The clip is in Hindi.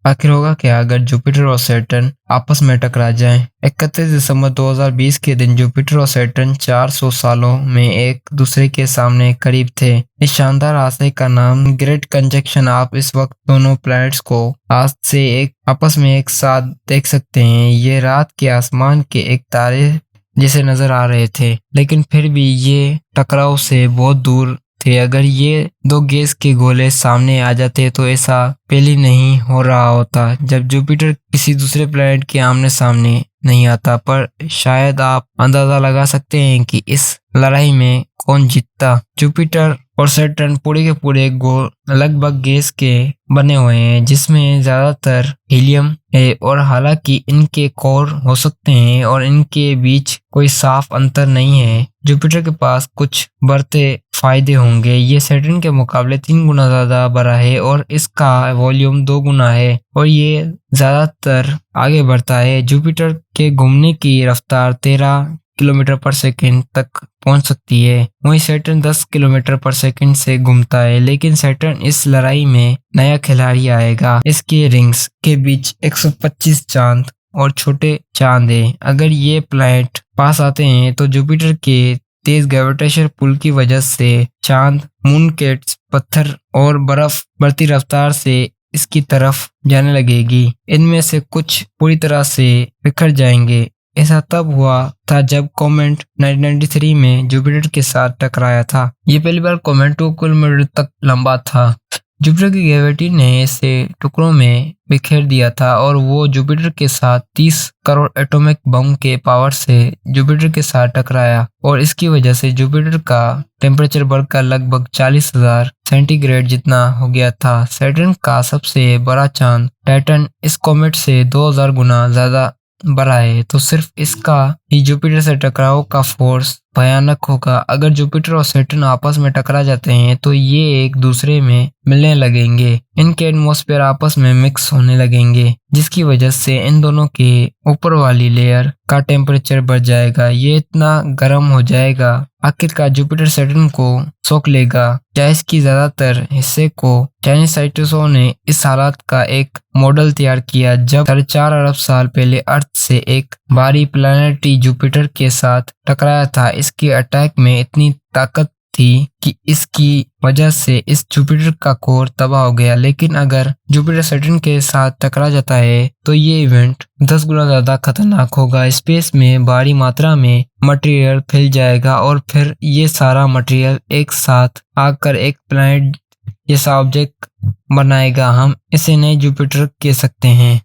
आखिर होगा क्या अगर जुपिटर और सैटर्न आपस में टकरा जाएं? 31 दिसंबर 2020 के दिन जुपिटर और सैटर्न 400 सालों में एक दूसरे के सामने करीब थे। इस शानदार हादसे का नाम ग्रेट कंजक्शन। आप इस वक्त दोनों प्लैनेट्स को आज से एक आपस में एक साथ देख सकते हैं। ये रात के आसमान के एक तारे जैसे नजर आ रहे थे, लेकिन फिर भी ये टकराव से बहुत दूर थे। अगर ये दो गैस के गोले सामने आ जाते तो ऐसा पहले नहीं हो रहा होता जब जुपिटर किसी दूसरे प्लेनेट के आमने सामने नहीं आता। पर शायद आप अंदाजा लगा सकते हैं कि इस लड़ाई में कौन जीतता। जुपिटर और सैटर्न पूरे के पूरे गोल लगभग गैस के बने हुए हैं, जिसमें ज्यादातर हीलियम है, और हालांकि इनके कोर हो सकते हैं और इनके बीच कोई साफ अंतर नहीं है। जुपिटर के पास कुछ बढ़ते फायदे होंगे। ये सैटर्न के मुकाबले 3 गुना ज्यादा बड़ा है और इसका वॉल्यूम 2 गुना है, और ये ज्यादातर आगे बढ़ता है। जुपिटर के घूमने की रफ्तार 13 किलोमीटर पर सेकंड तक पहुंच सकती है, वहीं सैटर्न 10 किलोमीटर पर सेकंड से घूमता है। लेकिन सैटर्न इस लड़ाई में नया खिलाड़ी आएगा। इसके रिंग्स के बीच 125 चांद और छोटे चांद है। अगर ये प्लैनेट पास आते हैं तो जुपिटर के तेज ग्रेविटेशनल पुल की वजह से चांद, मून के पत्थर और बर्फ बढ़ती रफ्तार से इसकी तरफ जाने लगेगी। इनमें से कुछ पूरी तरह से बिखर जाएंगे। ऐसा तब हुआ था जब कॉमेट 1993 में जुपिटर के साथ टकराया था। ये पहली बार कॉमेट 2 किलोमीटर तक लंबा था। जुपिटर की ग्रेविटी ने इसे टुकड़ों में बिखेर दिया था, और वो जुपिटर के साथ 30 करोड़ एटॉमिक बम के पावर से जुपिटर के साथ टकराया, और इसकी वजह से जुपिटर का टेम्परेचर बढ़कर लगभग 40,000 सेंटीग्रेड जितना हो गया था। सैटर्न का सबसे बड़ा चांद टाइटन इस कॉमेट से 2000 गुना ज्यादा बड़ा है, तो सिर्फ इसका ही जुपिटर से टकराव का फोर्स भयानक होगा। अगर जुपिटर और सैटर्न आपस में टकरा जाते हैं तो ये एक दूसरे में मिलने लगेंगे। इनके एटमॉस्फेयर आपस में मिक्स होने लगेंगे, जिसकी वजह से इन दोनों के ऊपर वाली लेयर का टेम्परेचर बढ़ जाएगा। ये इतना गर्म हो जाएगा आखिरकार जुपिटर सैटर्न को सोख लेगा। क्या इसकी ज्यादातर हिस्से को चाइनीज साइंटिस्टों ने इस हालात का एक मॉडल तैयार किया जब 4.5 अरब साल पहले अर्थ से एक भारी प्लैनेट जुपिटर के साथ टकराया था। इसके अटैक में इतनी ताकत थी कि इसकी वजह से इस जुपिटर का कोर तबाह हो गया। लेकिन अगर जुपिटर सैटर्न के साथ टकरा जाता है तो ये इवेंट 10 गुना ज्यादा खतरनाक होगा। स्पेस में भारी मात्रा में मटेरियल फैल जाएगा, और फिर ये सारा मटेरियल एक साथ आकर एक प्लैनेट जैसा ऑब्जेक्ट बनाएगा। हम इसे नए जुपिटर कह सकते हैं।